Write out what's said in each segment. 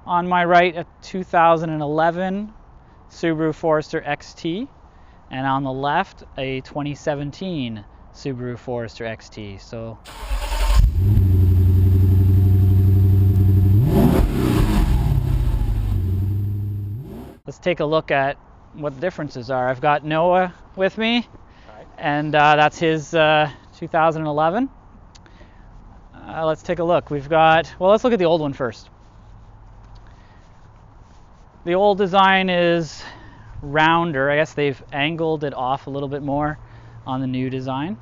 On my right, a 2011 Subaru Forester XT, and on the left, a 2017 Subaru Forester XT. So let's take a look at what the differences are. I've got Noah with me, and that's his 2011. Let's take a look. We've got, well, let's look at the old one first. The old design is rounder. I guess they've angled it off a little bit more on the new design.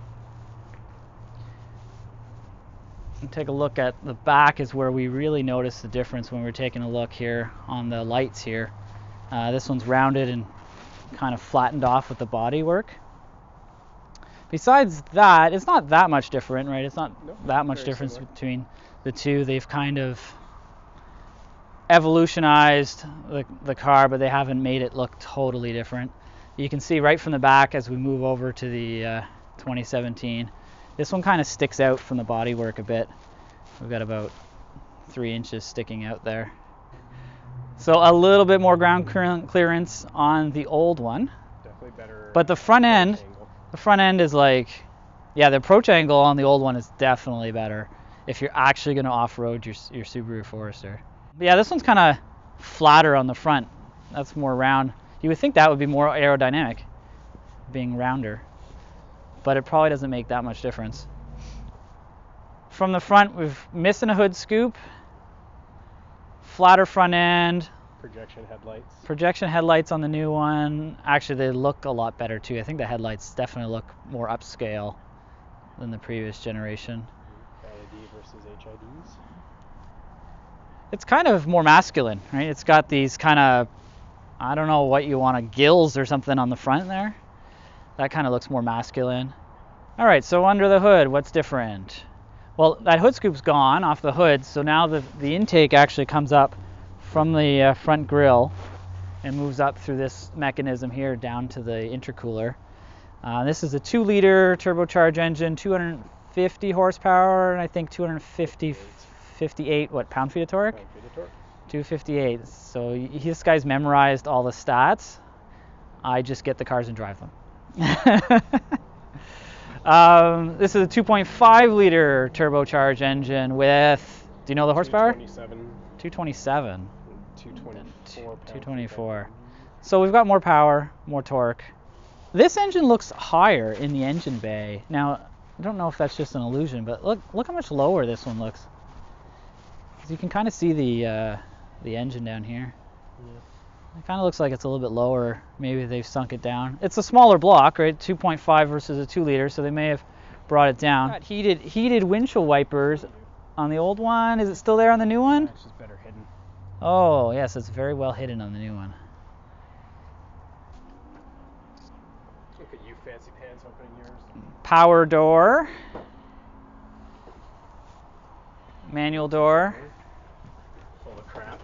And take a look at the back is where we really notice the difference when we're taking a look here on the lights here. This one's rounded and kind of flattened off with the body work. Besides that, it's not that much different, right? It's not that much difference similar between the two. They've kind of evolutionized the car, but they haven't made it look totally different. You can see right from the back as we move over to the 2017, this one kind of sticks out from the bodywork a bit. We've got about 3 inches sticking out there. So a little bit more ground clearance on the old one. Definitely better. But the front end is like, yeah, the approach angle on the old one is definitely better if you're actually going to off-road your Subaru Forester. But yeah, this one's kind of flatter on the front. That's more round. You would think that would be more aerodynamic, being rounder, but it probably doesn't make that much difference. From the front, we're missing a hood scoop, flatter front end. Projection headlights on the new one. Actually, they look a lot better too. I think the headlights definitely look more upscale than the previous generation. LED versus HIDs. It's kind of more masculine, right? It's got these kind of, I don't know what you want, gills or something on the front there. That kind of looks more masculine. All right, so under the hood, what's different? Well, that hood scoop's gone off the hood, so now the intake actually comes up from the front grille and moves up through this mechanism here down to the intercooler. This is a 2-liter turbocharged engine, 250 horsepower, and I think 258 pound-feet of torque? 258. So this guy's memorized all the stats. I just get the cars and drive them. This is a 2.5-liter turbocharged engine with, do you know the horsepower? 227. 224. So we've got more power, more torque. This engine looks higher in the engine bay. Now, I don't know if that's just an illusion, but look how much lower this one looks. You can kind of see the engine down here. Yeah. It kind of looks like it's a little bit lower. Maybe they've sunk it down. It's a smaller block, right? 2.5 versus a 2-liter, so they may have brought it down. Got heated windshield wipers on the old one. Is it still there on the new one? It's just better hidden. Oh, yes, it's very well hidden on the new one. Look at you, fancy pants, opening yours. Power door. Manual door.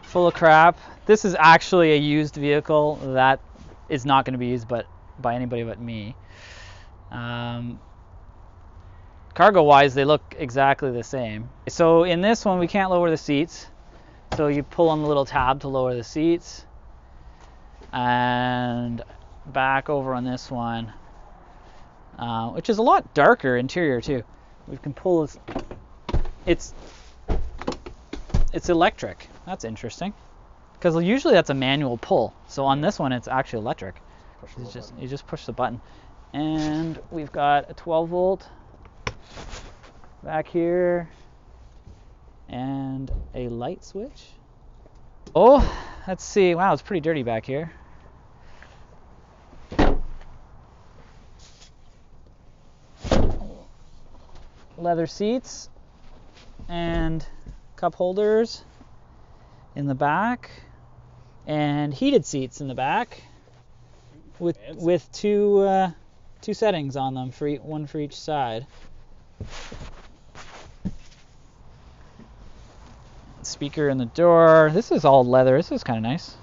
Full of crap. This is actually a used vehicle that is not going to be used by anybody but me. Cargo-wise, they look exactly the same. So in this one, we can't lower the seats. So you pull on the little tab to lower the seats. And back over on this one, which is a lot darker interior too. We can pull this. It's electric. That's interesting. Because usually that's a manual pull. So on this one, it's actually electric. You just push the button. And we've got a 12-volt back here. And a light switch. Oh, let's see. Wow, it's pretty dirty back here. Leather seats and cup holders in the back, and heated seats in the back with two settings on them, one for each side. Speaker in the door. This is all leather. This is kind of nice.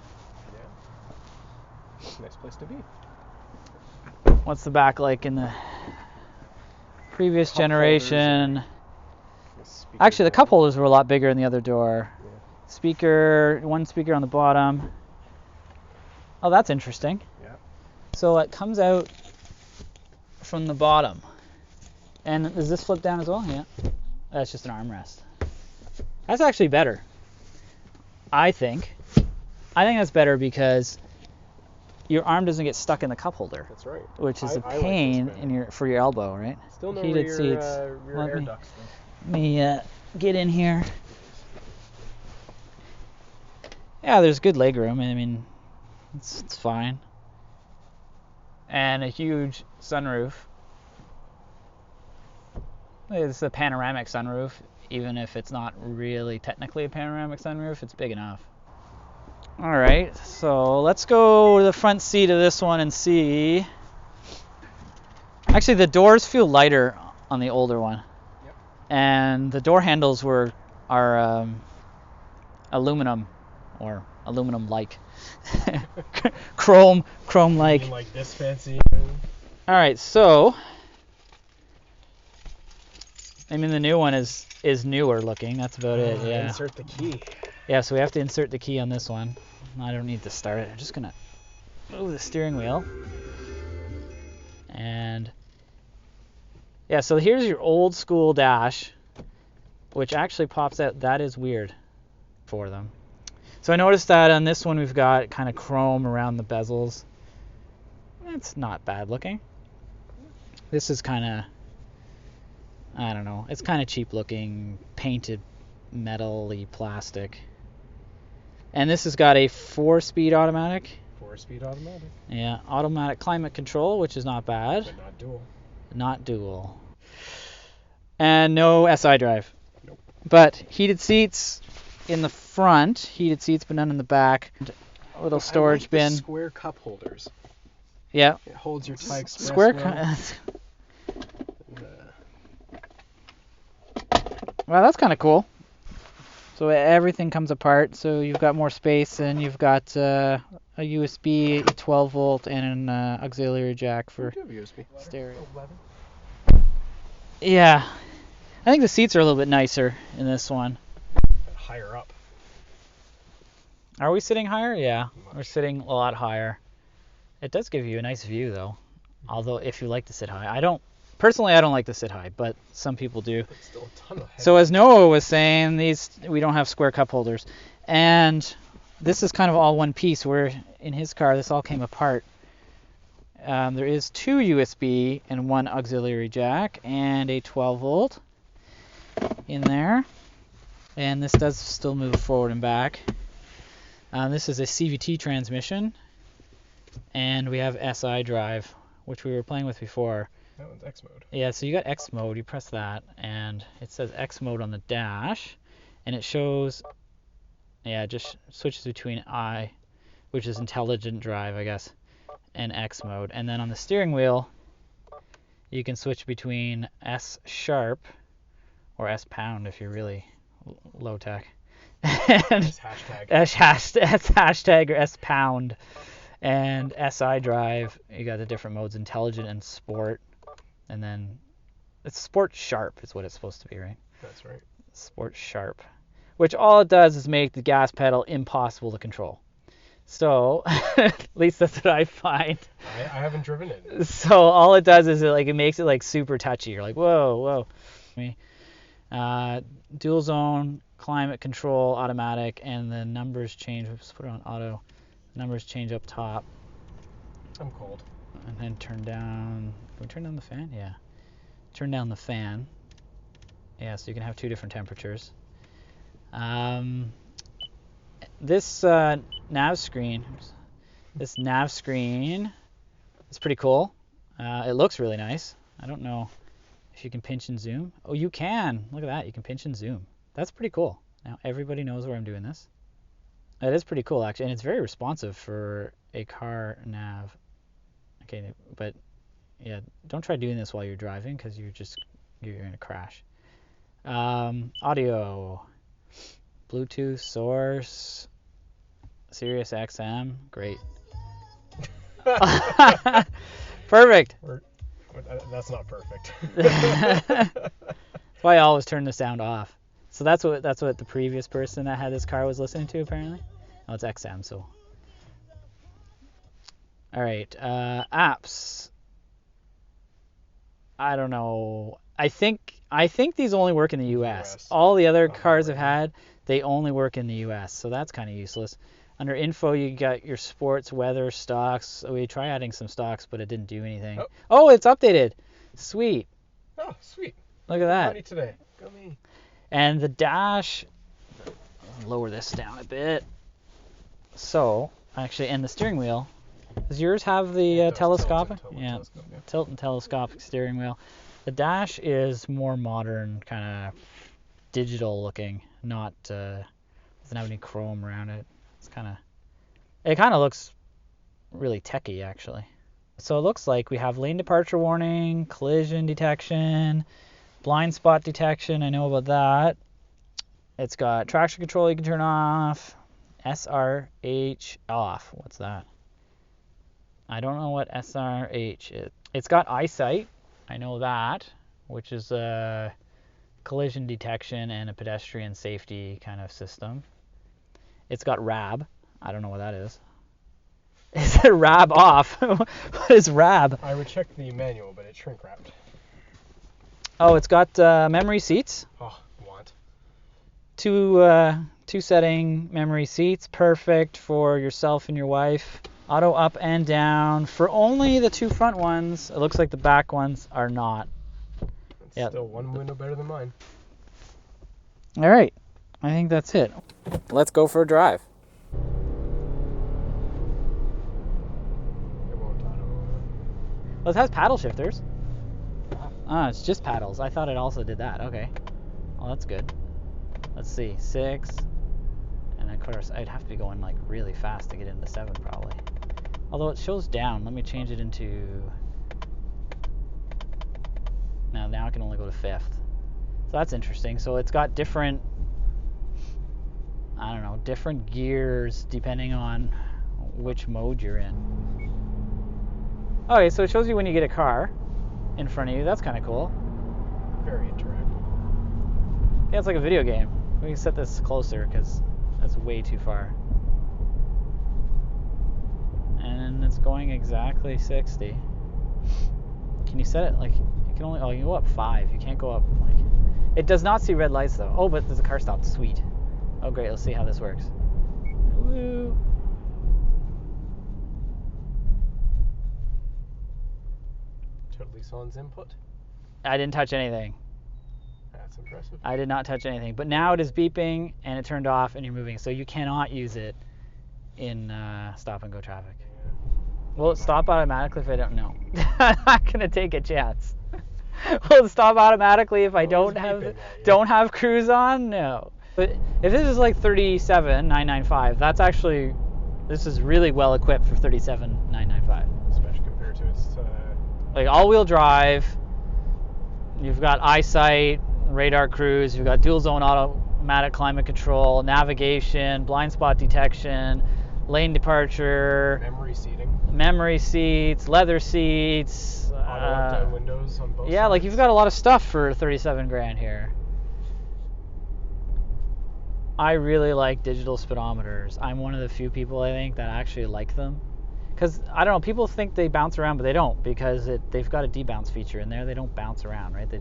Yeah. Nice place to be. What's the back like in the previous generation? Actually, the cup holders were a lot bigger in the other door. Yeah. one speaker on the bottom. Oh, that's interesting. Yeah. So it comes out from the bottom. And does this flip down as well? Yeah. That's just an armrest. That's actually better. I think that's better because your arm doesn't get stuck in the cup holder. That's right. Which is a I like pain this in for your elbow, right? Still no Heated rear, seats. rear air ducts though. Let me get in here. Yeah, there's good leg room. I mean, it's fine. And a huge sunroof. It's a panoramic sunroof. Even if it's not really technically a panoramic sunroof, it's big enough. All right, so let's go to the front seat of this one and see. Actually, the doors feel lighter on the older one. Yep. And the door handles are aluminum or aluminum-like. Chrome-like. Like this fancy. All right, so I mean the new one is newer looking. That's about it. Yeah. Insert the key. Yeah, so we have to insert the key on this one. I don't need to start it. I'm just gonna move the steering wheel. And yeah, so here's your old school dash, which actually pops out. That is weird for them. So I noticed that on this one we've got kind of chrome around the bezels. It's not bad looking. This is kind of, I don't know, it's kind of cheap looking, painted metal-y plastic. And this has got a 4-speed automatic. 4-speed automatic. Yeah, automatic climate control, which is not bad. But not dual. Not dual. And no SI drive. Nope. But heated seats in the front, heated seats, but none in the back. A little storage I like bin. The square cup holders. Yeah. It holds your Thai Express Square. Well, that's kind of cool. So everything comes apart. So you've got more space, and you've got a USB 12 volt and an auxiliary jack for USB. stereo. Yeah, I think the seats are a little bit nicer in this one. Higher up. Are we sitting higher? Yeah, we're sitting a lot higher. It does give you a nice view, though. Although if you like to sit high, I don't like to sit high, but some people do. But still a ton of head. So as Noah was saying, we don't have square cup holders, and this is kind of all one piece. Where in his car, this all came apart. There is 2 USB and 1 auxiliary jack and a 12 volt in there, and this does still move forward and back. This is a CVT transmission, and we have SI drive, which we were playing with before. That one's X mode. Yeah, so you got X mode, you press that, and it says X mode on the dash, and it shows, yeah, it just switches between I, which is intelligent drive, I guess, and X mode. And then on the steering wheel, you can switch between S sharp or S pound if you're really low tech. And S hashtag. S hashtag or S pound. And SI drive, you got the different modes, intelligent and sport. And then it's sport sharp is what it's supposed to be, right? That's right. Sport sharp. Which all it does is make the gas pedal impossible to control. So, at least that's what I find. I haven't driven it. So all it does is it makes it like super touchy. You're like, whoa. Dual zone, climate control, automatic, and the numbers change. Let's put it on auto. Numbers change up top. I'm cold. And then turn down. Can we turn down the fan? Yeah. Turn down the fan. Yeah, so you can have 2 different temperatures. This nav screen is pretty cool. It looks really nice. I don't know if you can pinch and zoom. Oh, you can. Look at that. You can pinch and zoom. That's pretty cool. Now everybody knows where I'm doing this. That is pretty cool, actually, and it's very responsive for a car nav. Okay, but yeah, don't try doing this while you're driving because you're going to crash. Audio, Bluetooth source, Sirius XM, great. Perfect. That's not perfect. That's why I always turn the sound off. So that's what the previous person that had this car was listening to apparently. Oh, it's XM. So. All right. Apps. I don't know. I think these only work in the U.S. All the other cars I've had, they only work in the U.S. So that's kind of useless. Under info, you got your sports, weather, stocks. We try adding some stocks, but it didn't do anything. Oh, it's updated. Sweet. Oh, sweet. Look at that. Money today. Go me. And the dash. Lower this down a bit. So actually, and the steering wheel. Does yours have the telescopic? Yeah, tilt and telescopic steering wheel. The dash is more modern, kind of digital looking. Not doesn't have any chrome around it. It kind of looks really techy actually. So it looks like we have lane departure warning, collision detection, blind spot detection. I know about that. It's got traction control you can turn off, SRH off. What's that? I don't know what SRH is. It's got eyesight. I know that, which is a collision detection and a pedestrian safety kind of system. It's got RAB. I don't know what that is. Is it RAB off? What is RAB? I would check the manual, but it's shrink wrapped. Oh, it's got memory seats. Oh, want. Two setting memory seats, perfect for yourself and your wife. Auto up and down for only the two front ones. It looks like the back ones are not. It's still one window better than mine. All right, I think that's it. Let's go for a drive. It won't auto. Well, it has paddle shifters. Ah, it's just paddles. I thought it also did that. Okay. Well, that's good. Let's see. 6. And of course, I'd have to be going like really fast to get into 7 probably. Although it shows down. Let me change it into... Now I can only go to 5th. So that's interesting. So it's got different... I don't know, different gears depending on which mode you're in. Okay, so it shows you when you get a car in front of you. That's kind of cool. Very interactive. Yeah, it's like a video game. We can set this closer because that's way too far. And it's going exactly 60. Can you set it like you can only you can go up 5. You can't go up like it does not see red lights though. Oh, but there's a car stop. Sweet. Oh great, let's see how this works. Woo. Totally sans input. I didn't touch anything. That's impressive. I did not touch anything. But now it is beeping and it turned off and you're moving. So you cannot use it in stop and go traffic. Yeah. Will it stop automatically if I don't know? I'm not gonna take a chance. Will it stop automatically if I don't have cruise on? No. But if this is like 37,995, that's actually this is really well equipped for 37,995. Especially compared to its like all-wheel drive. You've got eyesight, radar cruise. You've got dual zone automatic climate control, navigation, blind spot detection, lane departure, memory seats, leather seats, auto up-down windows on both yeah, sides. like you've got a lot of stuff for 37 grand here. I really like digital speedometers. I'm one of the few people I think that actually like them. Because, I don't know, people think they bounce around, but they don't, because they've got a debounce feature in there. They don't bounce around, right? They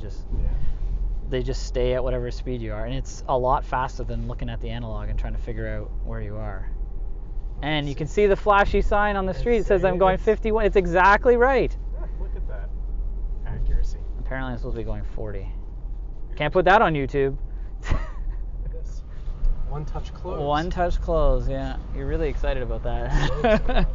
just stay at whatever speed you are, and it's a lot faster than looking at the analog and trying to figure out where you are. And you can see the flashy sign on the street. It says I'm going 51. It's exactly right. Look at that accuracy. Apparently I'm supposed to be going 40. Can't put that on YouTube. One touch close. One touch close, yeah. You're really excited about that. So excited about that.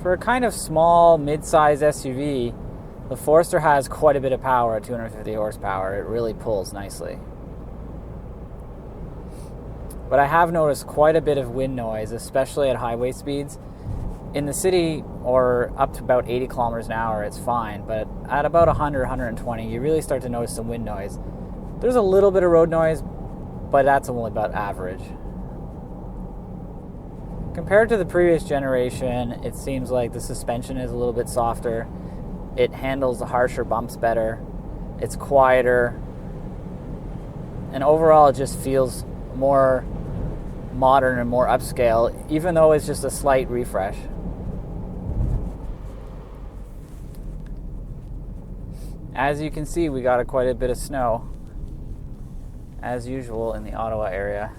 For a kind of small, mid-size SUV, the Forester has quite a bit of power at 250 horsepower. It really pulls nicely. But I have noticed quite a bit of wind noise, especially at highway speeds. In the city, or up to about 80 kilometers an hour, it's fine. But at about 100, 120, you really start to notice some wind noise. There's a little bit of road noise, but that's only about average. Compared to the previous generation, it seems like the suspension is a little bit softer. It handles the harsher bumps better. It's quieter. And overall, it just feels more modern and more upscale, even though it's just a slight refresh. As you can see, we got quite a bit of snow, as usual in the Ottawa area.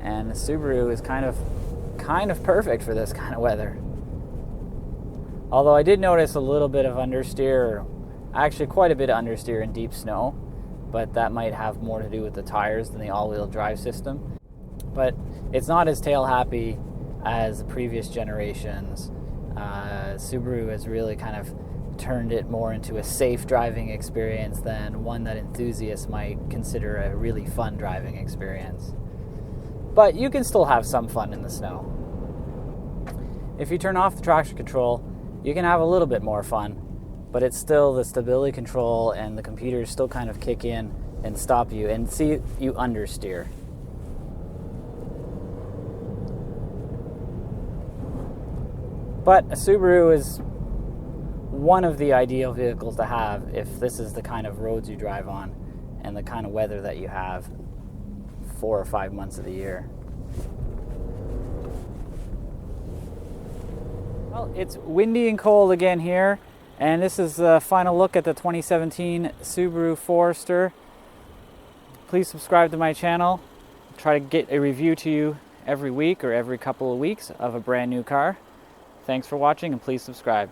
And the Subaru is kind of perfect for this kind of weather. Although I did notice a little bit of understeer, actually quite a bit of understeer in deep snow, but that might have more to do with the tires than the all-wheel drive system. But it's not as tail happy as the previous generations. Subaru has really kind of turned it more into a safe driving experience than one that enthusiasts might consider a really fun driving experience. But you can still have some fun in the snow. If you turn off the traction control, you can have a little bit more fun, but it's still the stability control and the computers still kind of kick in and stop you and see you understeer. But a Subaru is one of the ideal vehicles to have if this is the kind of roads you drive on and the kind of weather that you have 4 or 5 months of the year. Well, it's windy and cold again here, and this is a final look at the 2017 Subaru Forester. Please subscribe to my channel. I'll try to get a review to you every week or every couple of weeks of a brand new car. Thanks for watching, and please subscribe.